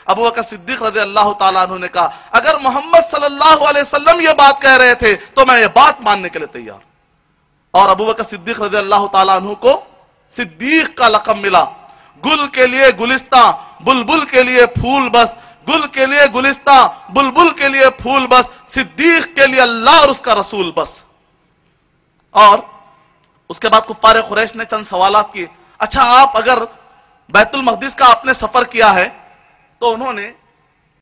ابو بکر صدیق رضی اللہ تعالیٰ عنہ نے کہا اگر محمد صلی اللہ علیہ وسلم یہ بات کہہ رہے تھے تو میں یہ بات ماننے کے لیے تیار. اور ابو بکر صدیق رضی اللہ تعالیٰ عنہ کو صدیق کا لقب ملا. گل کے لیے گلستہ، بلبل کے لیے پھول بس، گل کے لیے گلستہ، بلبل کے لیے پھول بس، صدیق کے لیے اللہ اور اس کا رسول بس. اور اس کے بعد کفار قریش نے چند سوالات کیے. اچھا آپ اگر بیت المقدس کا آپ نے سفر کیا ہے تو انہوں نے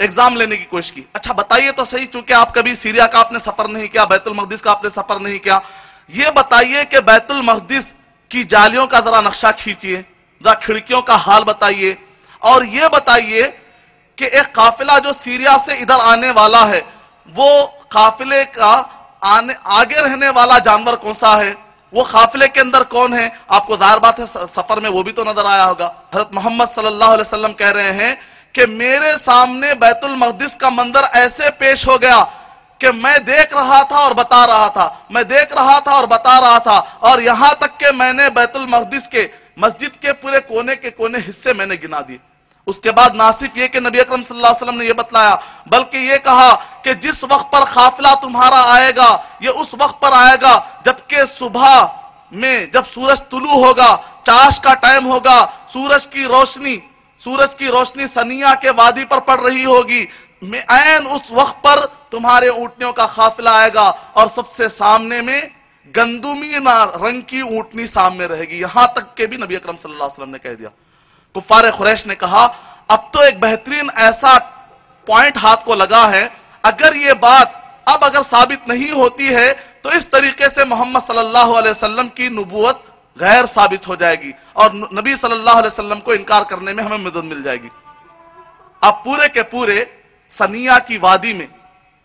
ایگزام لینے کی کوشش کی. اچھا بتائیے تو صحیح، چونکہ آپ کبھی سیریا کا آپ نے سفر نہیں کیا، بیت المقدس کا آپ نے سفر نہیں کیا، یہ بتائیے کہ بیت المقدس کی جالیوں کا ذرا نقشہ کھینچیے، ذرا کھڑکیوں کا حال بتائیے، اور یہ بتائیے کہ ایک قافلہ جو سیریا سے ادھر آنے والا ہے وہ قافلے کا آگے رہنے والا جانور کون سا ہے، وہ قافلے کے اندر کون ہے. آپ کو ظاہر بات ہے سفر میں وہ بھی تو نظر آیا ہوگا. حضرت محمد صلی اللہ علیہ وسلم کہہ رہے ہیں کہ میرے سامنے بیت المقدس کا منظر ایسے پیش ہو گیا کہ میں دیکھ رہا تھا اور بتا رہا تھا، میں دیکھ رہا تھا اور بتا رہا تھا، اور یہاں تک کہ میں نے بیت المقدس کے مسجد کے پورے کونے کے کونے حصے میں نے گنا دیے. اس کے بعد نہ صرف یہ کہ نبی اکرم صلی اللہ علیہ وسلم نے یہ بتلایا بلکہ یہ کہا کہ جس وقت پر قافلہ تمہارا آئے گا یہ اس وقت پر آئے گا جبکہ صبح میں جب سورج طلوع ہوگا، چاش کا ٹائم ہوگا، سورج کی روشنی سنیا کے وادی پر پڑ رہی ہوگی، عین اس وقت پر تمہارے اونٹنیوں کا قافلہ آئے گا اور سب سے سامنے میں گندمی رنگ کی اونٹنی سامنے رہے گی. یہاں تک کہ بھی نبی اکرم صلی اللہ علیہ وسلم نے کہہ دیا. کفار قریش نے کہا اب تو ایک بہترین ایسا پوائنٹ ہاتھ کو لگا ہے، اگر یہ بات اب اگر ثابت نہیں ہوتی ہے تو اس طریقے سے محمد صلی اللہ علیہ وسلم کی نبوت غیر ثابت ہو جائے گی اور نبی صلی اللہ علیہ وسلم کو انکار کرنے میں ہمیں مدد مل جائے گی. اب پورے کے پورے سنیا کی وادی میں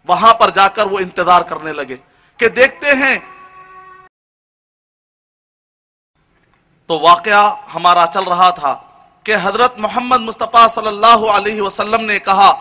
وہاں پر جا کر وہ انتظار کرنے لگے کہ دیکھتے ہیں. تو واقعہ ہمارا چل رہا تھا کہ حضرت محمد مصطفیٰ صلی اللہ علیہ وسلم نے کہا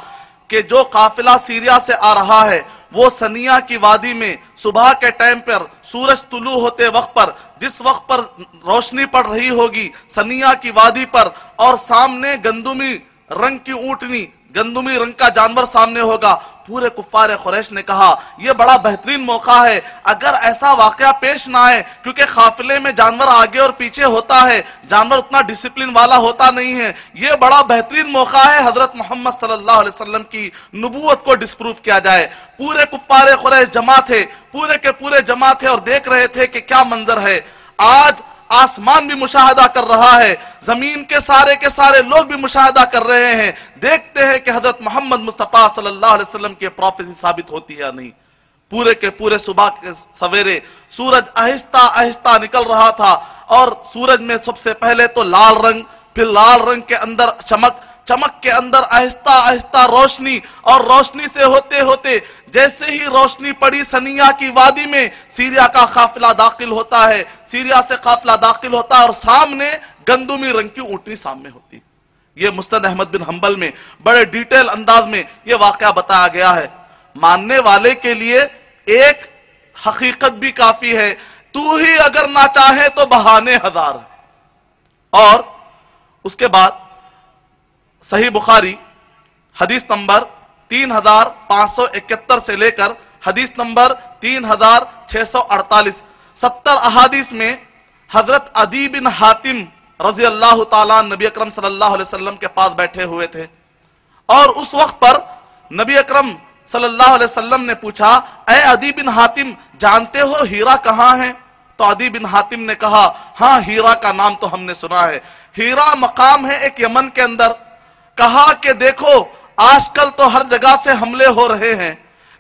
کہ جو قافلہ سیریا سے آ رہا ہے وہ سنیا کی وادی میں صبح کے ٹائم پر سورج طلوع ہوتے وقت پر جس وقت پر روشنی پڑ رہی ہوگی سنیا کی وادی پر اور سامنے گندمی رنگ کی اونٹنی گندمی رنگ کا جانور سامنے ہوگا. پورے کفار قریش نے کہا یہ بڑا بہترین موقع ہے اگر ایسا واقعہ پیش نہ آئے کیونکہ قافلے میں جانور آگے اور پیچھے ہوتا ہے، جانور اتنا ڈسپلن والا ہوتا نہیں ہے، یہ بڑا بہترین موقع ہے حضرت محمد صلی اللہ علیہ وسلم کی نبوت کو ڈسپروف کیا جائے. پورے کفار قریش جمع تھے، پورے کے پورے جمع تھے اور دیکھ رہے تھے کہ کیا منظر ہے. آج آسمان بھی مشاہدہ کر رہا ہے، زمین کے سارے لوگ بھی مشاہدہ کر رہے ہیں، دیکھتے ہیں کہ حضرت محمد مصطفیٰ صلی اللہ علیہ وسلم کی پروفیسی ثابت ہوتی ہے یا نہیں. پورے کے پورے صبح کے سویرے سورج آہستہ آہستہ نکل رہا تھا اور سورج میں سب سے پہلے تو لال رنگ، پھر لال رنگ کے اندر چمک کے اندر آہستہ آہستہ روشنی، اور روشنی سے ہوتے ہوتے جیسے ہی روشنی پڑی سنیا کی وادی میں سیریا کا قافلہ داخل ہوتا ہے، سیریا سے قافلہ داخل ہوتا ہے اور سامنے گندمی رنگ کی اونٹنی سامنے ہوتی. یہ مسند احمد بن حنبل میں بڑے ڈیٹیل انداز میں یہ واقعہ بتایا گیا ہے. ماننے والے کے لیے ایک حقیقت بھی کافی ہے، تو ہی اگر نہ چاہے تو بہانے ہزار. اور اس کے بعد صحیح بخاری حدیث نمبر 3571 سے لے کر حدیث نمبر 3648 70 احادیث میں حضرت عدی بن حاتم رضی اللہ تعالیٰ نبی اکرم صلی اللہ علیہ وسلم کے پاس بیٹھے ہوئے تھے اور اس وقت پر نبی اکرم صلی اللہ علیہ وسلم نے پوچھا اے عدی بن حاتم جانتے ہو ہیرا کہاں ہے؟ تو عدی بن حاتم نے کہا ہاں ہیرا کا نام تو ہم نے سنا ہے، ہیرا مقام ہے ایک یمن کے اندر. کہا کہ دیکھو آج کل تو ہر جگہ سے حملے ہو رہے ہیں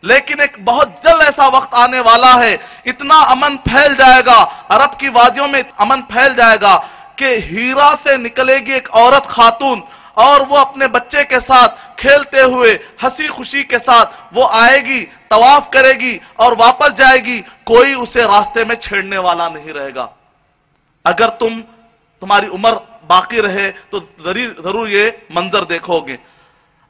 لیکن ایک بہت جلد ایسا وقت آنے والا ہے، اتنا امن پھیل جائے گا، عرب کی وادیوں میں امن پھیل جائے گا کہ ہیرا سے نکلے گی ایک عورت خاتون اور وہ اپنے بچے کے ساتھ کھیلتے ہوئے ہنسی خوشی کے ساتھ وہ آئے گی، طواف کرے گی اور واپس جائے گی، کوئی اسے راستے میں چھیڑنے والا نہیں رہے گا. اگر تمہاری عمر باقی رہے تو ضرور یہ منظر دیکھو گے.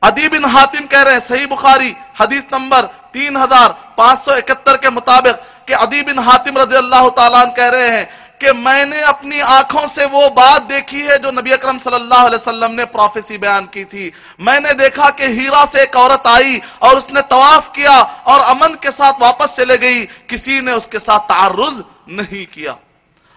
عدی بن حاتم کہہ رہے ہیں صحیح بخاری حدیث نمبر 3571 کے مطابق کہ عدی بن حاتم رضی اللہ تعالیٰ عنہ کہہ رہے ہیں کہ میں نے اپنی آنکھوں سے وہ بات دیکھی ہے جو نبی اکرم صلی اللہ علیہ وسلم نے پروفیسی بیان کی تھی. میں نے دیکھا کہ ہیرا سے ایک عورت آئی اور اس نے طواف کیا اور امن کے ساتھ واپس چلے گئی, کسی نے اس کے ساتھ تعرض نہیں کیا.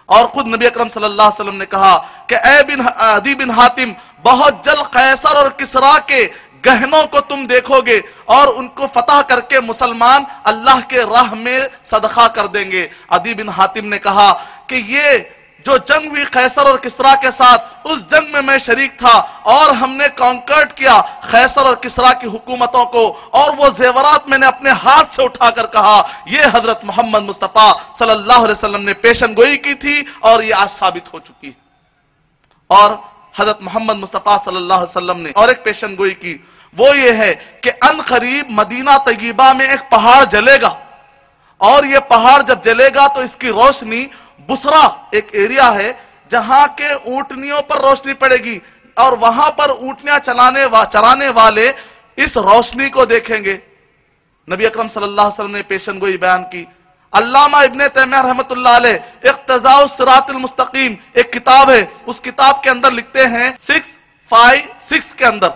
اور خود نبی اکرم صلی اللہ علیہ وسلم نے کہا کہ اے عدی بن حاتم, بہت جلد قیصر اور کسرا کے گہنوں کو تم دیکھو گے اور ان کو فتح کر کے مسلمان اللہ کے راہ میں صدقہ کر دیں گے. عدی بن حاتم نے کہا کہ یہ جو جنگ ہوئی قیصر اور کسرا کے ساتھ, اس جنگ میں میں شریک تھا اور ہم نے کانکرٹ کیا قیصر اور کسرا کی حکومتوں کو, اور وہ زیورات میں نے اپنے ہاتھ سے اٹھا کر کہا یہ حضرت محمد مصطفیٰ صلی اللہ علیہ وسلم نے پیشن گوئی کی تھی اور یہ آج ثابت ہو چکی. اور حضرت محمد مصطفیٰ صلی اللہ علیہ وسلم نے اور ایک پیشن گوئی کی, وہ یہ ہے کہ ان قریب مدینہ طیبہ میں ایک پہاڑ جلے گا, اور یہ پہاڑ جب جلے گا تو اس کی روشنی بسرا ایک ایریا ہے جہاں کے اونٹنیوں پر روشنی پڑے گی, اور وہاں پر اونٹنیاں چرانے والے اس روشنی کو دیکھیں گے. نبی اکرم صلی اللہ علیہ وسلم نے پیشن گوئی بیان کی. علامہ ابن تیمیہ رحمۃ اللہ علیہ اقتضاء الصراط المستقیم ایک کتاب ہے, اس کتاب کے اندر لکھتے ہیں 656 کے اندر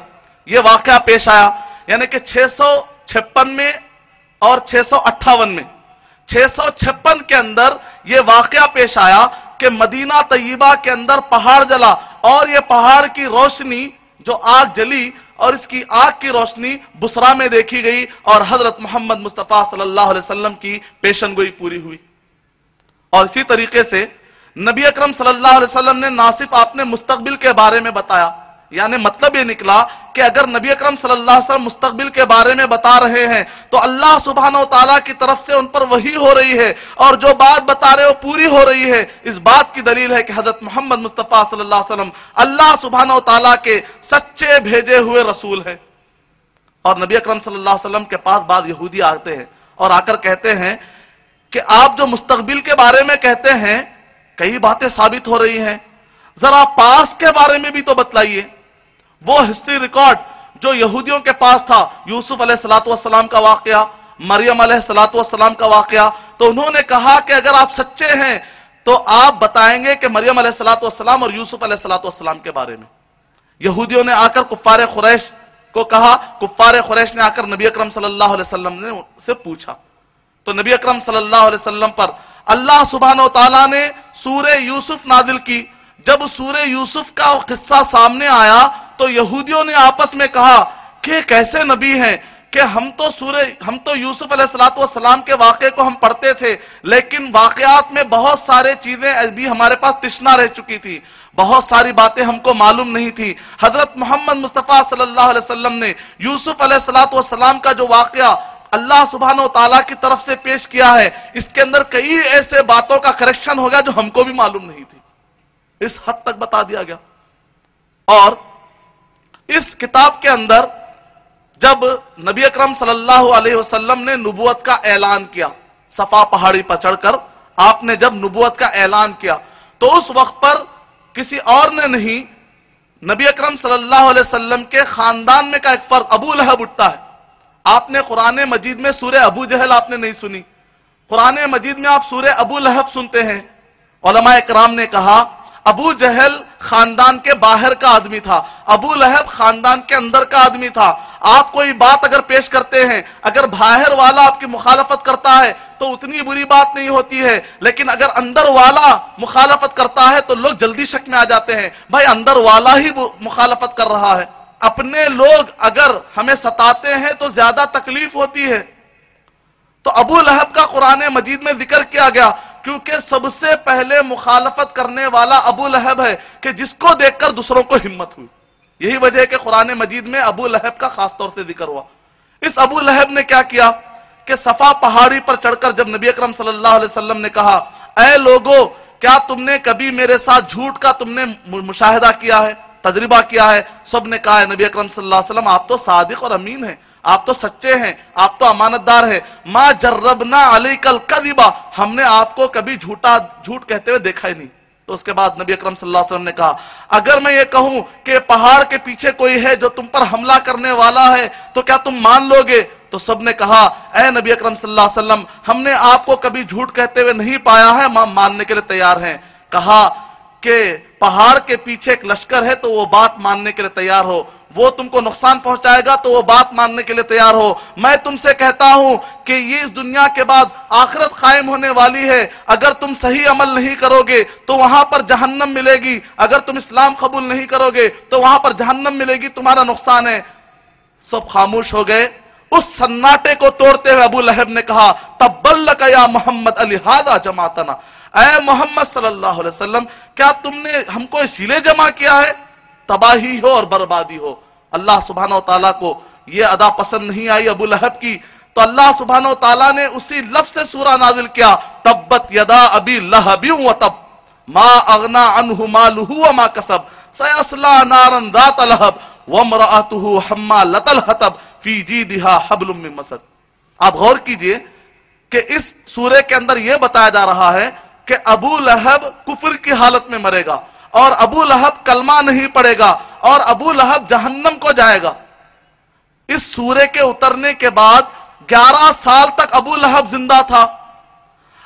یہ واقعہ پیش آیا, یعنی کہ 656 میں اور 658 میں. 656 کے اندر یہ واقعہ پیش آیا کہ مدینہ طیبہ کے اندر پہاڑ جلا, اور یہ پہاڑ کی روشنی جو آگ جلی اور اس کی آگ کی روشنی بصرہ میں دیکھی گئی, اور حضرت محمد مصطفیٰ صلی اللہ علیہ وسلم کی پیشن گوئی پوری ہوئی. اور اسی طریقے سے نبی اکرم صلی اللہ علیہ وسلم نے نہ صرف آپ نے مستقبل کے بارے میں بتایا, یعنی مطلب یہ نکلا کہ اگر نبی اکرم صلی اللہ علیہ وسلم مستقبل کے بارے میں بتا رہے ہیں تو اللہ سبحانہ و تعالیٰ کی طرف سے ان پر وحی ہو رہی ہے, اور جو بات بتا رہے وہ پوری ہو رہی ہے. اس بات کی دلیل ہے کہ حضرت محمد مصطفیٰ صلی اللہ علیہ وسلم اللہ سبحانہ و تعالیٰ کے سچے بھیجے ہوئے رسول ہیں. اور نبی اکرم صلی اللہ علیہ وسلم کے پاس بعض یہودی آتے ہیں اور آ کر کہتے ہیں کہ آپ جو مستقبل کے بارے میں کہتے ہیں کئی باتیں ثابت ہو رہی ہیں, ذرا پاس کے بارے میں بھی تو بتلائیے. وہ ہسٹری ریکارڈ جو یہودیوں کے پاس تھا, یوسف علیہ السلام کا واقعہ, مریم علیہ السلام کا واقعہ, تو انہوں نے کہا کہ اگر آپ سچے ہیں تو آپ بتائیں گے کہ مریم علیہ السلام اور یوسف علیہ السلام کے بارے میں. یہودیوں نے آ کر کفار قریش کو کہا, کفار قریش نے آ کر نبی اکرم صلی اللہ علیہ وسلم نے سے پوچھا, تو نبی اکرم صلی اللہ علیہ وسلم پر اللہ سبحانہ و تعالیٰ نے سورہ یوسف نازل کی. جب سورہ یوسف کا قصہ سامنے آیا تو یہودیوں نے آپس میں کہا کہ کیسے نبی ہیں کہ ہم تو یوسف علیہ السلام کے واقعے کو ہم پڑھتے تھے, لیکن واقعات میں بہت سارے چیزیں ابھی ہمارے پاس تشنا رہ چکی تھی, بہت ساری باتیں ہم کو معلوم نہیں تھی. حضرت محمد مصطفیٰ صلی اللہ علیہ وسلم نے یوسف علیہ السلام کا جو واقعہ اللہ سبحانہ و تعالیٰ کی طرف سے پیش کیا ہے, اس کے اندر کئی ایسے باتوں کا کریکشن ہو گیا جو ہم کو بھی معلوم نہیں تھی, اس حد تک بتا دیا گیا. اور اس کتاب کے اندر جب نبی اکرم صلی اللہ علیہ وسلم نے نبوت کا اعلان کیا, صفا پہاڑی پر چڑھ کر آپ نے جب نبوت کا اعلان کیا, تو اس وقت پر کسی اور نے نہیں, نبی اکرم صلی اللہ علیہ وسلم کے خاندان میں کا ایک فرد ابو لہب اٹھتا ہے. آپ نے قرآن مجید میں سورہ ابو جہل آپ نے نہیں سنی, قرآن مجید میں آپ سورہ ابو لہب سنتے ہیں. علماء اکرام نے کہا ابو جہل خاندان کے باہر کا آدمی تھا, ابو لہب خاندان کے اندر کا آدمی تھا. آپ کوئی بات اگر پیش کرتے ہیں, اگر باہر والا آپ کی مخالفت کرتا ہے تو اتنی بری بات نہیں ہوتی ہے, لیکن اگر اندر والا مخالفت کرتا ہے تو لوگ جلدی شک میں آ جاتے ہیں, بھائی اندر والا ہی مخالفت کر رہا ہے. اپنے لوگ اگر ہمیں ستاتے ہیں تو زیادہ تکلیف ہوتی ہے. تو ابو لہب کا قرآن مجید میں ذکر کیا گیا کیونکہ سب سے پہلے مخالفت کرنے والا ابو لہب ہے کہ جس کو دیکھ کر دوسروں کو ہمت ہوئی. یہی وجہ ہے کہ قرآن مجید میں ابو لہب کا خاص طور سے ذکر ہوا. اس ابو لہب نے کیا کیا کہ صفا پہاڑی پر چڑھ کر جب نبی اکرم صلی اللہ علیہ وسلم نے کہا اے لوگو, کیا تم نے کبھی میرے ساتھ جھوٹ کا تم نے مشاہدہ کیا ہے, تجربہ کیا ہے؟ سب نے کہا ہے نبی اکرم صلی اللہ علیہ وسلم آپ تو صادق اور امین ہیں, آپ تو سچے ہیں, آپ تو امانت دار ہیں. ما جربنا علیک الکذب, ہم نے آپ کو کبھی جھوٹ کہتے ہوئے دیکھا ہی نہیں. تو اس کے بعد نبی اکرم صلی اللہ علیہ وسلم نے کہا اگر میں یہ کہوں کہ پہاڑ کے پیچھے کوئی ہے جو تم پر حملہ کرنے والا ہے تو کیا تم مان لو گے؟ تو سب نے کہا اے نبی اکرم صلی اللہ علیہ وسلم ہم نے آپ کو کبھی جھوٹ کہتے ہوئے نہیں پایا ہے, ہم ماننے کے لیے تیار ہیں. کہا کہ پہاڑ کے پیچھے ایک لشکر ہے تو وہ بات ماننے کے لیے تیار ہو، وہ تم کو نقصان پہنچائے گا تو وہ بات ماننے کے لیے تیار ہو۔ میں تم سے کہتا ہوں کہ یہ اس دنیا کے بعد آخرت قائم ہونے والی ہے، اگر تم صحیح عمل نہیں کرو گے تو وہاں پر جہنم ملے گی، اگر تم اسلام قبول نہیں کرو گے تو وہاں پر جہنم ملے گی، تمہارا نقصان ہے۔ سب خاموش ہو گئے۔ اس سناٹے کو توڑتے ہوئے ابو لہب نے کہا تبّل لک یا محمد لہذا جمعتنا، اے محمد صلی اللہ علیہ وسلم کیا تم نے ہم کو اسی لیے جمع کیا ہے؟ تباہی ہو اور بربادی ہو۔ اللہ سبحانہ و تعالیٰ کو یہ ادا پسند نہیں آئی ابو لہب کی، تو اللہ سبحانہ و تعالیٰ نے اسی لفظ سے سورہ نازل کیا تبت یدا ابی لہب وتب ما اغنا عنہ مالہ وما کسب سیصلی نارا ذات لہب وامرأتہ حمالۃ الحطب فی جیدہا حبل من مسد۔ آپ غور کیجئے کہ اس سورے کے اندر یہ بتایا جا رہا ہے کہ ابو لہب کفر کی حالت میں مرے گا، اور ابو لہب کلمہ نہیں پڑے گا، اور ابو لہب جہنم کو جائے گا۔ اس سورے کے اترنے کے بعد 11 سال تک ابو لہب زندہ تھا۔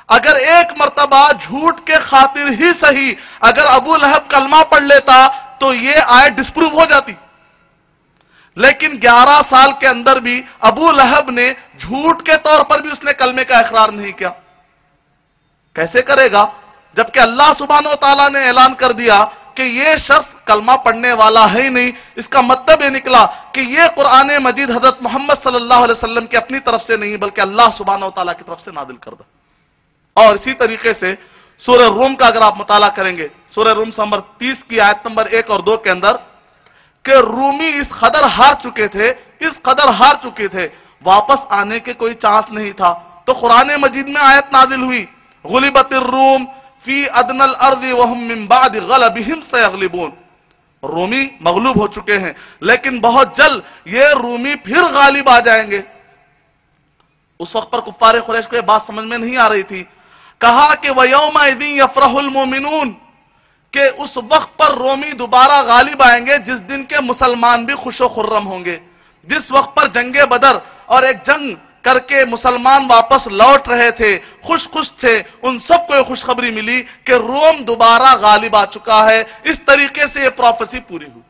اگر ایک مرتبہ جھوٹ کے خاطر ہی صحیح اگر ابو لہب کلمہ پڑھ لیتا تو یہ آیت ڈسپروو ہو جاتی، لیکن 11 سال کے اندر بھی ابو لہب نے جھوٹ کے طور پر بھی اس نے کلمے کا اقرار نہیں کیا۔ کیسے کرے گا جبکہ اللہ سبحانہ و تعالیٰ نے اعلان کر دیا کہ یہ شخص کلمہ پڑھنے والا ہے ہی نہیں۔ اس کا مطلب یہ نکلا کہ یہ قرآن مجید حضرت محمد صلی اللہ علیہ وسلم کی اپنی طرف سے نہیں بلکہ اللہ سبحانہ و تعالیٰ کی طرف سے نازل کردہ۔ اور اسی طریقے سے سورہ روم کا اگر آپ مطالعہ کریں گے، سورہ روم نمبر 30 کی آیت نمبر 1 اور 2 کے اندر کہ رومی اس قدر ہار چکے تھے واپس آنے کے کوئی چانس نہیں تھا، تو قرآن مجید میں آیت نازل ہوئی غلبت الروم فی ادنى الارض وهم من بعد غلبهم سيغلبون۔ رومی مغلوب ہو چکے ہیں لیکن بہت جلد یہ رومی پھر غالب آ جائیں گے۔ اس وقت پر کفار قریش کو یہ بات سمجھ میں نہیں آ رہی تھی۔ کہا کہ وَيَوْمَئِذٍ يَفْرَحُ الْمُؤْمِنُونَ کہ اس وقت پر رومی دوبارہ غالب آئیں گے جس دن کے مسلمان بھی خوش و خرم ہوں گے۔ جس وقت پر جنگ بدر اور ایک جنگ کر کے مسلمان واپس لوٹ رہے تھے، خوش تھے، ان سب کو یہ خوشخبری ملی کہ روم دوبارہ غالب آ چکا ہے۔ اس طریقے سے یہ پروفیسی پوری ہوئی۔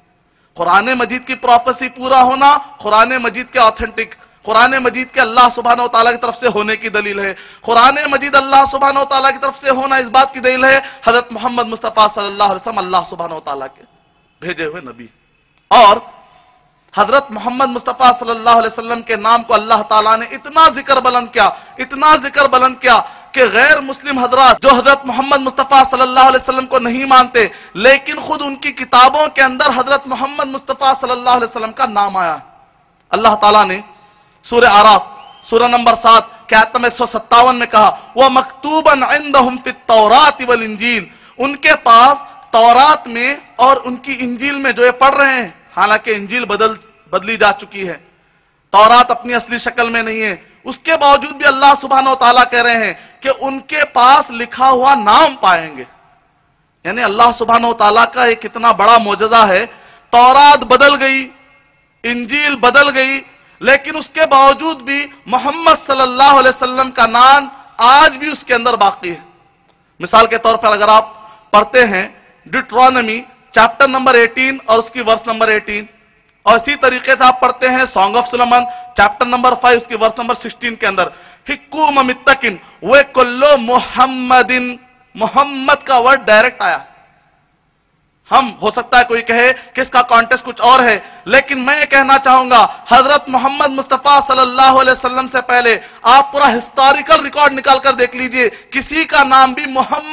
قرآن مجید کی پروفیسی پورا ہونا قرآن مجید کے آتھنٹک، قرآن مجید کے اللہ سبحانہ و تعالیٰ کی طرف سے ہونے کی دلیل ہے۔ قرآن مجید اللہ سبحانہ و تعالیٰ کی طرف سے ہونا اس بات کی دلیل ہے حضرت محمد مصطفیٰ صلی اللہ علیہ وسلم اللہ سبحانہ و تعالیٰ کے بھیجے ہوئے نبی، اور حضرت محمد مصطفیٰ صلی اللہ علیہ وسلم کے نام کو اللہ تعالیٰ نے اتنا ذکر بلند کیا کہ غیر مسلم حضرات جو حضرت محمد مصطفیٰ صلی اللہ علیہ وسلم کو نہیں مانتے لیکن خود ان کی کتابوں کے اندر حضرت محمد مصطفیٰ صلی اللہ علیہ وسلم کا نام آیا۔ اللہ تعالیٰ نے سورہ اعراف سورہ نمبر 7 کی آیت نمبر 157 میں کہا وَمَكْتُوبًا عِنْدَهُمْ فِي التَّوْرَاةِ وَالْإِنْجِيلِ، ان کے پاس تورات میں اور ان کی انجیل میں جو یہ پڑھ رہے ہیں، حالانکہ انجیل بدلی جا چکی ہے، تورات اپنی اصلی شکل میں نہیں ہے، اس کے باوجود بھی اللہ سبحانہ و تعالیٰ کہہ رہے ہیں کہ ان کے پاس لکھا ہوا نام پائیں گے۔ یعنی اللہ سبحانہ و تعالیٰ کا ایک اتنا بڑا معجزہ ہے، تورات بدل گئی، انجیل بدل گئی، لیکن اس کے باوجود بھی محمد صلی اللہ علیہ وسلم کا نام آج بھی اس کے اندر باقی ہے۔ مثال کے طور پر اگر آپ پڑھتے ہیں ڈیوٹرانومی چیپٹر نمبر 18 اور اس کی ورس نمبر 18، اور اسی طریقے سے آپ پڑھتے ہیں song of Solomon chapter number 5 اس کی ورس نمبر 16 کے اندر حکوم متقن وَكُلُّ محمدin، محمد کا ورڈ ڈائریکٹ آیا۔ ہم ہو سکتا ہے کوئی کہے کہ اس کا کانٹیکسٹ کچھ اور ہے، لیکن میں یہ کہنا چاہوں گا حضرت محمد مصطفیٰ صلی اللہ علیہ وسلم سے پہلے آپ پورا ہسٹوریکل ریکارڈ نکال کر دیکھ لیجئے، کسی کا نام بھی محمد